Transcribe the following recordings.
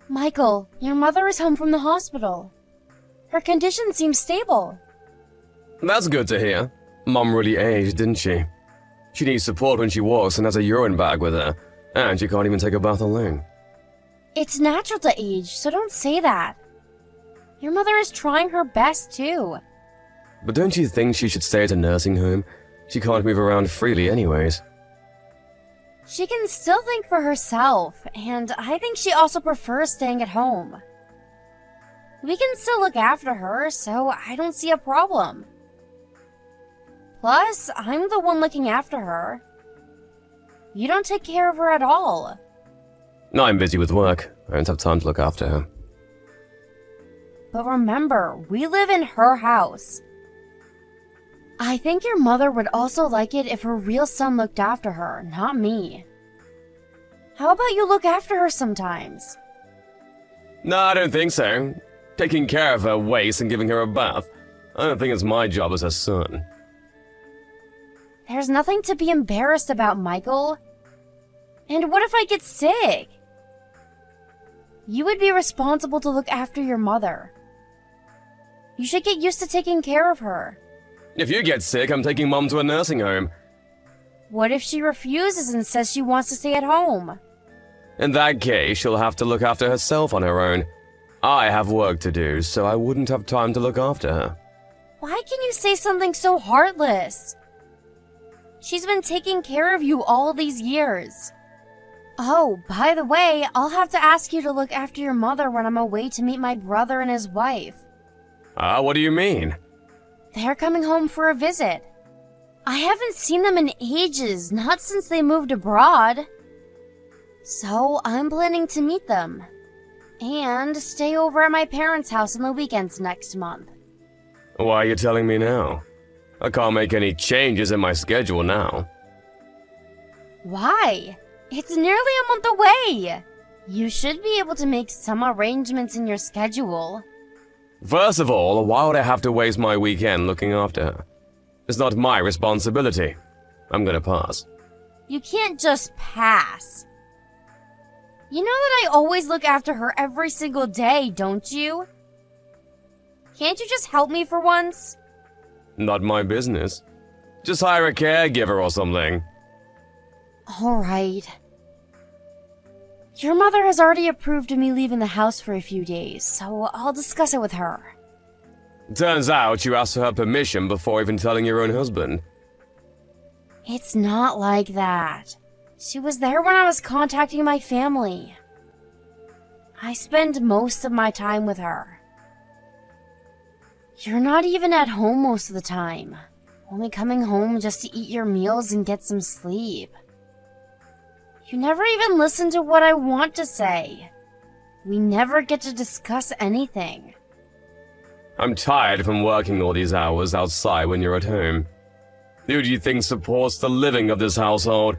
Michael, your mother is home from the hospital. Her condition seems stable. That's good to hear. Mom really aged, didn't she? She needs support when she walks and has a urine bag with her, and she can't even take a bath alone. It's natural to age, so don't say that. Your mother is trying her best, too. But don't you think she should stay at a nursing home? She can't move around freely anyways. She can still think for herself, and I think she also prefers staying at home. We can still look after her, so I don't see a problem. Plus, I'm the one looking after her. You don't take care of her at all. No, I'm busy with work. I don't have time to look after her. But remember, we live in her house. I think your mother would also like it if her real son looked after her, not me. How about you look after her sometimes? No, I don't think so. Taking care of her waste and giving her a bath. I don't think it's my job as her son. There's nothing to be embarrassed about, Michael. And what if I get sick? You would be responsible to look after your mother. You should get used to taking care of her. If you get sick, I'm taking Mom to a nursing home. What if she refuses and says she wants to stay at home? In that case, she'll have to look after herself on her own. I have work to do, so I wouldn't have time to look after her. Why can you say something so heartless? She's been taking care of you all these years. Oh, by the way, I'll have to ask you to look after your mother when I'm away to meet my brother and his wife. What do you mean? They're coming home for a visit. I haven't seen them in ages, not since they moved abroad. So I'm planning to meet them. And stay over at my parents' house on the weekends next month. Why are you telling me now? I can't make any changes in my schedule now. Why? It's nearly a month away. You should be able to make some arrangements in your schedule. First of all, why would I have to waste my weekend looking after her? It's not my responsibility. I'm gonna pass. You can't just pass. You know that I always look after her every single day, don't you? Can't you just help me for once? Not my business. Just hire a caregiver or something. Alright. Your mother has already approved of me leaving the house for a few days, so I'll discuss it with her. Turns out you asked for her permission before even telling your own husband. It's not like that. She was there when I was contacting my family. I spend most of my time with her. You're not even at home most of the time, only coming home just to eat your meals and get some sleep. You never even listen to what I want to say. We never get to discuss anything. I'm tired from working all these hours outside when you're at home. Who do you think supports the living of this household?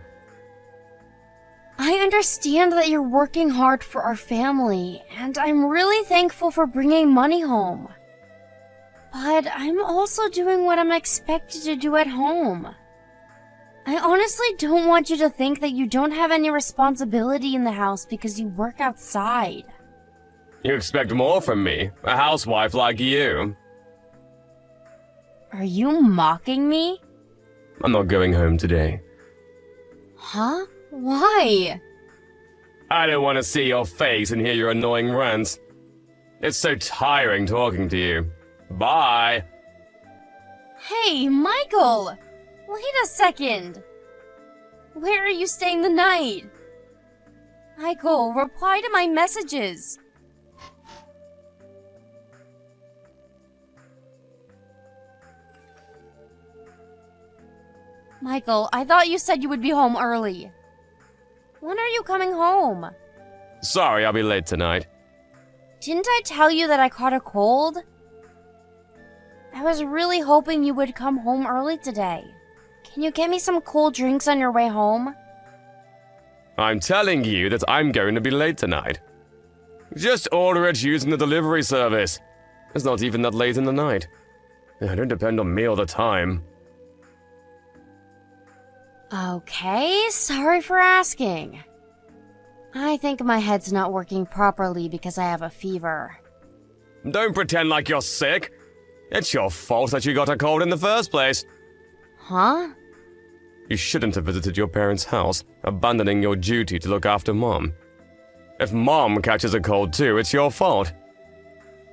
I understand that you're working hard for our family, and I'm really thankful for bringing money home. But I'm also doing what I'm expected to do at home. I honestly don't want you to think that you don't have any responsibility in the house because you work outside. You expect more from me, a housewife like you. Are you mocking me? I'm not going home today. Huh? Why? I don't want to see your face and hear your annoying rants. It's so tiring talking to you. Bye. Hey, Michael! Wait a second. Where are you staying the night? Michael, reply to my messages. Michael, I thought you said you would be home early. When are you coming home? Sorry, I'll be late tonight. Didn't I tell you that I caught a cold? I was really hoping you would come home early today. Can you get me some cold drinks on your way home? I'm telling you that I'm going to be late tonight. Just order it using the delivery service. It's not even that late in the night. I don't depend on me all the time. Okay, sorry for asking. I think my head's not working properly because I have a fever. Don't pretend like you're sick. It's your fault that you got a cold in the first place. Huh? You shouldn't have visited your parents' house, abandoning your duty to look after Mom. If Mom catches a cold too, it's your fault.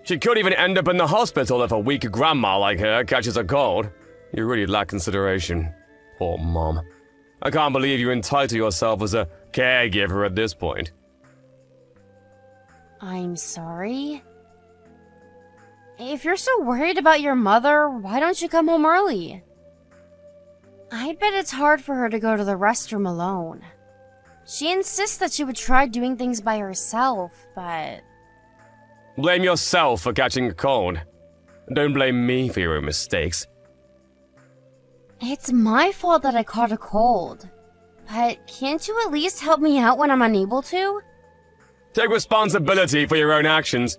She could even end up in the hospital if a weak grandma like her catches a cold. You really lack consideration. Poor Mom. I can't believe you entitle yourself as a caregiver at this point. I'm sorry. If you're so worried about your mother, why don't you come home early? I bet it's hard for her to go to the restroom alone. She insists that she would try doing things by herself, but... Blame yourself for catching a cold. Don't blame me for your mistakes. It's my fault that I caught a cold. But can't you at least help me out when I'm unable to? Take responsibility for your own actions.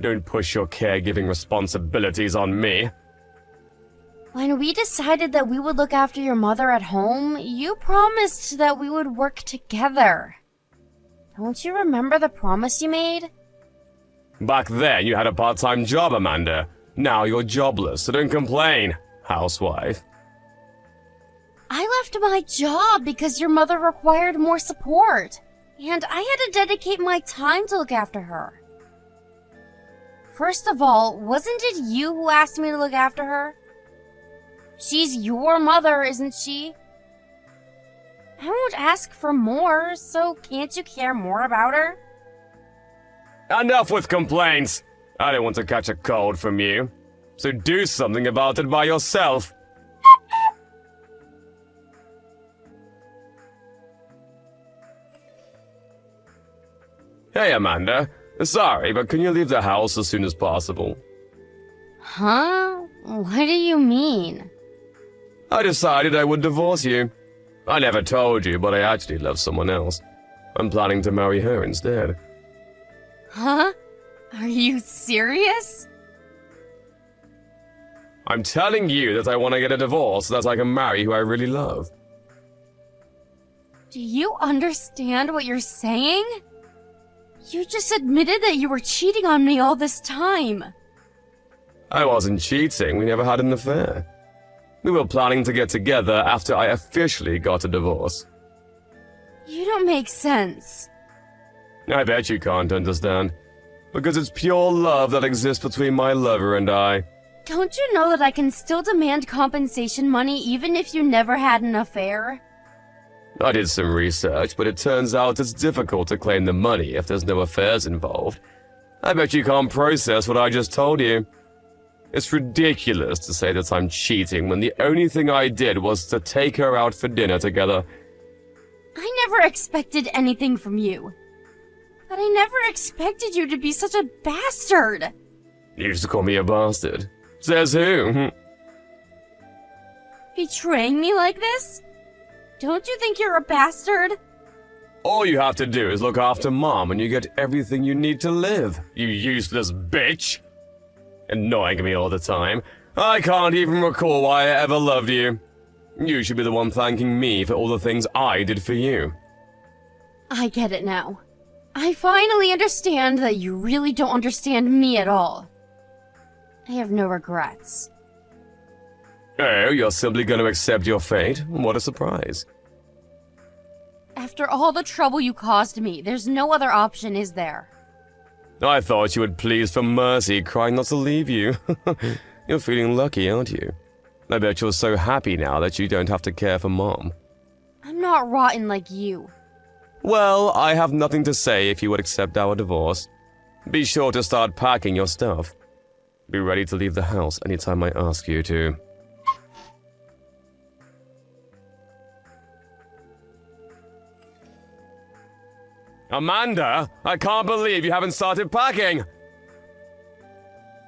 Don't push your caregiving responsibilities on me. When we decided that we would look after your mother at home, you promised that we would work together. Don't you remember the promise you made? Back then, you had a part-time job, Amanda. Now you're jobless, so don't complain, housewife. I left my job because your mother required more support, and I had to dedicate my time to look after her. First of all, wasn't it you who asked me to look after her? She's your mother, isn't she? I won't ask for more, so can't you care more about her? Enough with complaints. I don't want to catch a cold from you. So do something about it by yourself. Hey, Amanda. Sorry, but can you leave the house as soon as possible? Huh? What do you mean? I decided I would divorce you. I never told you, but I actually love someone else. I'm planning to marry her instead. Huh? Are you serious? I'm telling you that I want to get a divorce so that I can marry who I really love. Do you understand what you're saying? You just admitted that you were cheating on me all this time. I wasn't cheating, we never had an affair. We were planning to get together after I officially got a divorce. You don't make sense. I bet you can't understand. Because it's pure love that exists between my lover and I. Don't you know that I can still demand compensation money even if you never had an affair? I did some research, but it turns out it's difficult to claim the money if there's no affairs involved. I bet you can't process what I just told you. It's ridiculous to say that I'm cheating when the only thing I did was to take her out for dinner together. I never expected anything from you. But I never expected you to be such a bastard. You used to call me a bastard. Says who? Betraying me like this? Don't you think you're a bastard? All you have to do is look after Mom and you get everything you need to live, you useless bitch. Annoying me all the time. I can't even recall why I ever loved you. You should be the one thanking me for all the things I did for you. I get it now. I finally understand that you really don't understand me at all. I have no regrets. Oh, you're simply going to accept your fate? What a surprise. After all the trouble you caused me, there's no other option, is there? I thought you would plead for mercy, crying not to leave you. You're feeling lucky, aren't you? I bet you're so happy now that you don't have to care for Mom. I'm not rotten like you. Well, I have nothing to say if you would accept our divorce. Be sure to start packing your stuff. Be ready to leave the house anytime I ask you to. Amanda, I can't believe you haven't started packing!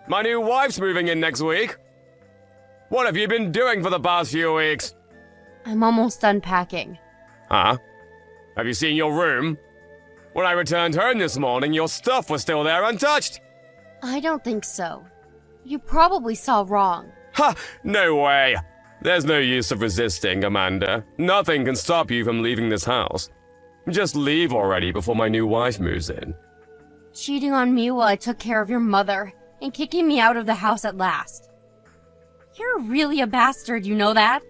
My new wife's moving in next week! What have you been doing for the past few weeks? I'm almost done packing. Huh? Have you seen your room? When I returned home this morning, your stuff was still there untouched! I don't think so. You probably saw wrong. Ha! No way! There's no use of resisting, Amanda. Nothing can stop you from leaving this house. Just leave already before my new wife moves in. Cheating on me while I took care of your mother and kicking me out of the house at last. You're really a bastard, you know that?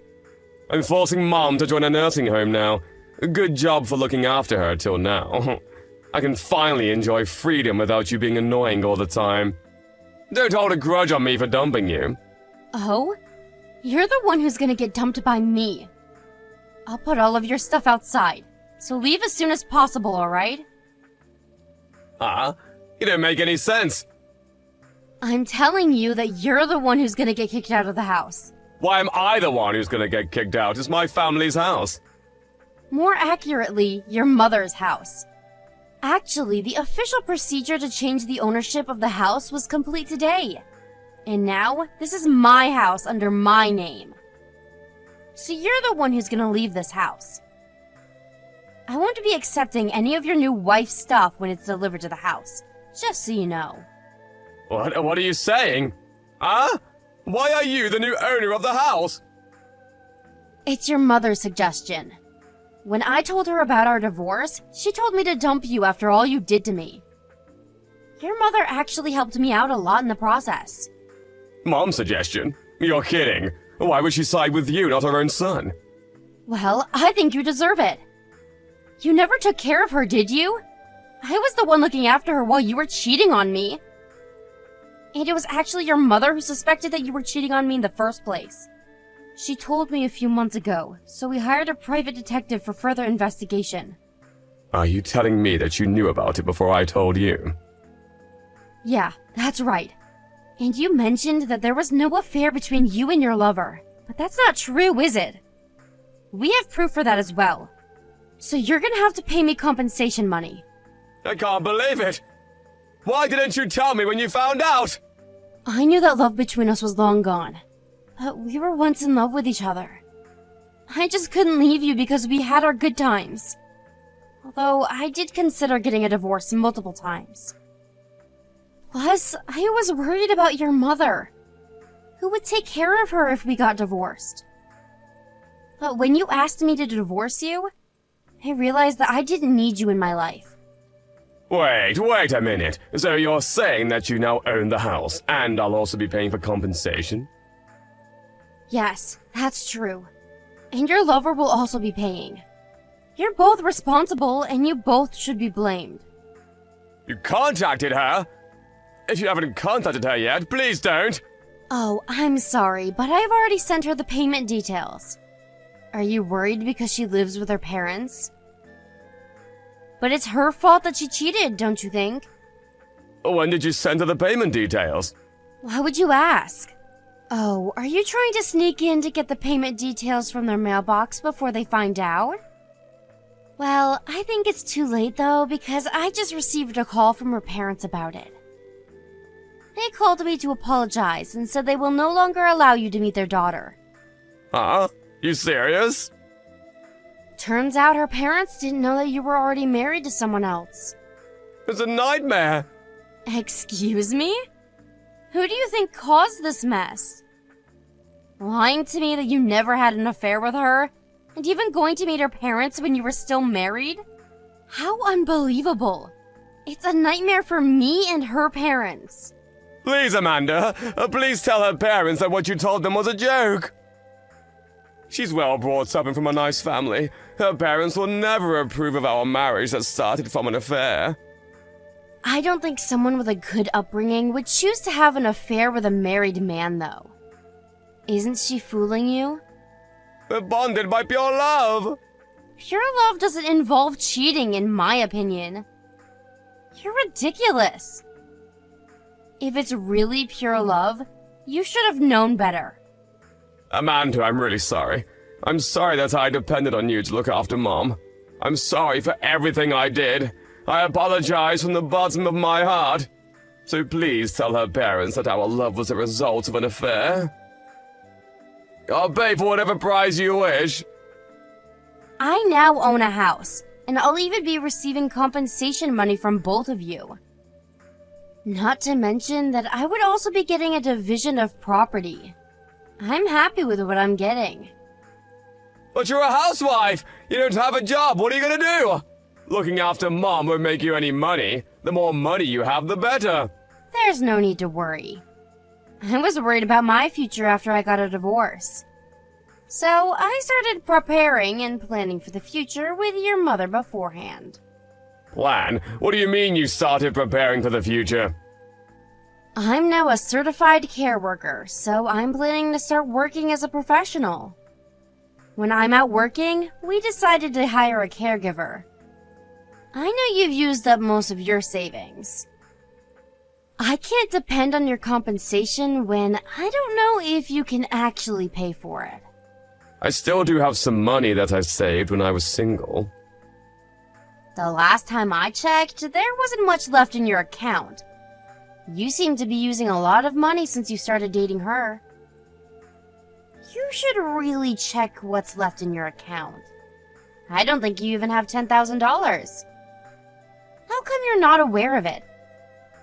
I'm forcing Mom to join a nursing home now. Good job for looking after her till now. I can finally enjoy freedom without you being annoying all the time. Don't hold a grudge on me for dumping you. Oh? You're the one who's gonna get dumped by me. I'll put all of your stuff outside, so leave as soon as possible, alright? You don't make any sense. I'm telling you that you're the one who's gonna get kicked out of the house. Why am I the one who's gonna get kicked out? It's my family's house. More accurately, your mother's house. Actually, the official procedure to change the ownership of the house was complete today. And now, this is my house under my name. So you're the one who's gonna leave this house. I won't be accepting any of your new wife's stuff when it's delivered to the house, just so you know. What are you saying? Why are you the new owner of the house? It's your mother's suggestion. When I told her about our divorce, she told me to dump you after all you did to me. Your mother actually helped me out a lot in the process. Mom's suggestion? You're kidding. Why would she side with you, not her own son? Well, I think you deserve it. You never took care of her, did you? I was the one looking after her while you were cheating on me. And it was actually your mother who suspected that you were cheating on me in the first place. She told me a few months ago, so we hired a private detective for further investigation. Are you telling me that you knew about it before I told you? Yeah, that's right. And you mentioned that there was no affair between you and your lover. But that's not true, is it? We have proof for that as well. So you're gonna have to pay me compensation money. I can't believe it! Why didn't you tell me when you found out? I knew that love between us was long gone. But we were once in love with each other. I just couldn't leave you because we had our good times. Although I did consider getting a divorce multiple times. Plus, I was worried about your mother. Who would take care of her if we got divorced? But when you asked me to divorce you, I realized that I didn't need you in my life. Wait a minute. So you're saying that you now own the house, and I'll also be paying for compensation? Yes, that's true. And your lover will also be paying. You're both responsible, and you both should be blamed. You contacted her? If you haven't contacted her yet, please don't. Oh, I'm sorry, but I've already sent her the payment details. Are you worried because she lives with her parents? But it's her fault that she cheated, don't you think? When did you send her the payment details? Why would you ask? Oh, are you trying to sneak in to get the payment details from their mailbox before they find out? Well, I think it's too late though, because I just received a call from her parents about it. They called me to apologize and said they will no longer allow you to meet their daughter. Huh? You serious? Turns out her parents didn't know that you were already married to someone else. It's a nightmare. Excuse me? Who do you think caused this mess? Lying to me that you never had an affair with her, and even going to meet her parents when you were still married? How unbelievable. It's a nightmare for me and her parents. Please, Amanda, please tell her parents that what you told them was a joke. She's well brought up and from a nice family. Her parents will never approve of our marriage that started from an affair. I don't think someone with a good upbringing would choose to have an affair with a married man, though. Isn't she fooling you? We're bonded by pure love. Pure love doesn't involve cheating, in my opinion. You're ridiculous. If it's really pure love, you should have known better. Amanda, I'm really sorry. I'm sorry that I depended on you to look after Mom. I'm sorry for everything I did. I apologize from the bottom of my heart. So please tell her parents that our love was a result of an affair. I'll pay for whatever price you wish. I now own a house, and I'll even be receiving compensation money from both of you. Not to mention that I would also be getting a division of property. I'm happy with what I'm getting. But you're a housewife! You don't have a job, what are you gonna do? Looking after Mom won't make you any money. The more money you have, the better. There's no need to worry. I was worried about my future after I got a divorce. So I started preparing and planning for the future with your mother beforehand. Plan? What do you mean you started preparing for the future? I'm now a certified care worker, so I'm planning to start working as a professional. When I'm out working, we decided to hire a caregiver. I know you've used up most of your savings. I can't depend on your compensation when I don't know if you can actually pay for it. I still do have some money that I saved when I was single. The last time I checked, there wasn't much left in your account. You seem to be using a lot of money since you started dating her. You should really check what's left in your account. I don't think you even have $10,000. How come you're not aware of it?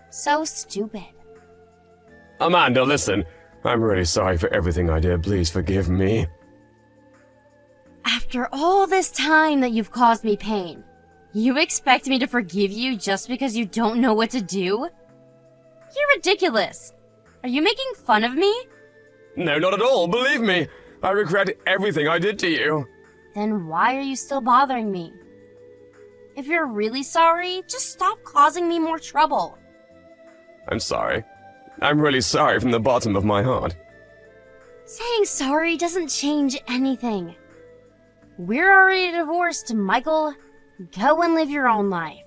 So stupid. Amanda, listen. I'm really sorry for everything I did. Please forgive me. After all this time that you've caused me pain, you expect me to forgive you just because you don't know what to do? You're ridiculous. Are you making fun of me? No, not at all. Believe me. I regret everything I did to you. Then why are you still bothering me? If you're really sorry, just stop causing me more trouble. I'm sorry. I'm really sorry from the bottom of my heart. Saying sorry doesn't change anything. We're already divorced, Michael. Go and live your own life.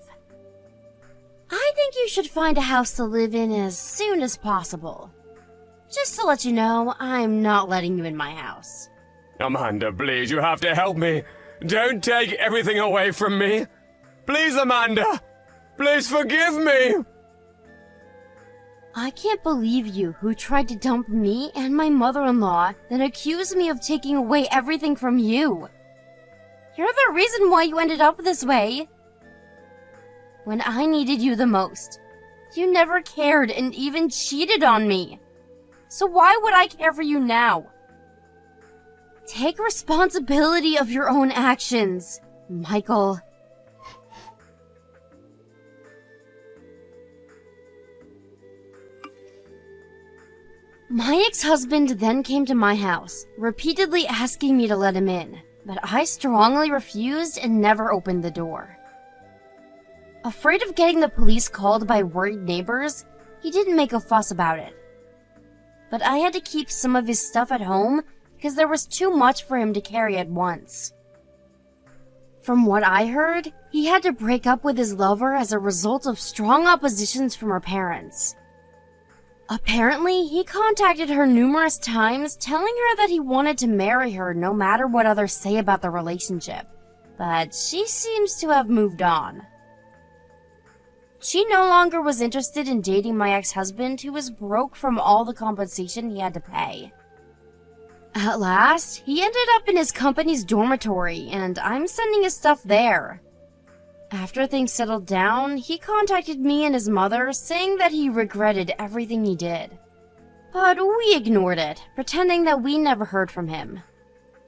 I think you should find a house to live in as soon as possible. Just to let you know, I'm not letting you in my house. Amanda, please, you have to help me. Don't take everything away from me. Please, Amanda. Please forgive me. I can't believe you who tried to dump me and my mother-in-law, then accused me of taking away everything from you. You're the reason why you ended up this way. When I needed you the most, you never cared and even cheated on me. So why would I care for you now? Take responsibility of your own actions, Michael. My ex-husband then came to my house, repeatedly asking me to let him in, but I strongly refused and never opened the door. Afraid of getting the police called by worried neighbors, he didn't make a fuss about it. But I had to keep some of his stuff at home because there was too much for him to carry at once. From what I heard, he had to break up with his lover as a result of strong oppositions from her parents. Apparently, he contacted her numerous times telling her that he wanted to marry her no matter what others say about the relationship, but she seems to have moved on. She no longer was interested in dating my ex-husband, who was broke from all the compensation he had to pay. At last, he ended up in his company's dormitory, and I'm sending his stuff there. After things settled down, he contacted me and his mother, saying that he regretted everything he did. But we ignored it, pretending that we never heard from him.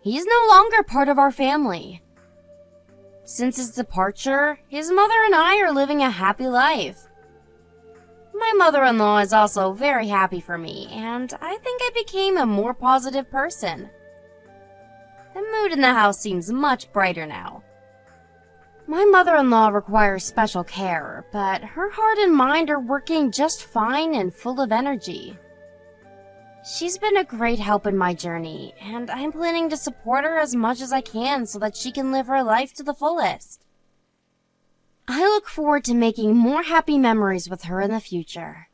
He's no longer part of our family. Since his departure, his mother and I are living a happy life. My mother-in-law is also very happy for me, and I think I became a more positive person. The mood in the house seems much brighter now. My mother-in-law requires special care, but her heart and mind are working just fine and full of energy. She's been a great help in my journey, and I'm planning to support her as much as I can so that she can live her life to the fullest. I look forward to making more happy memories with her in the future.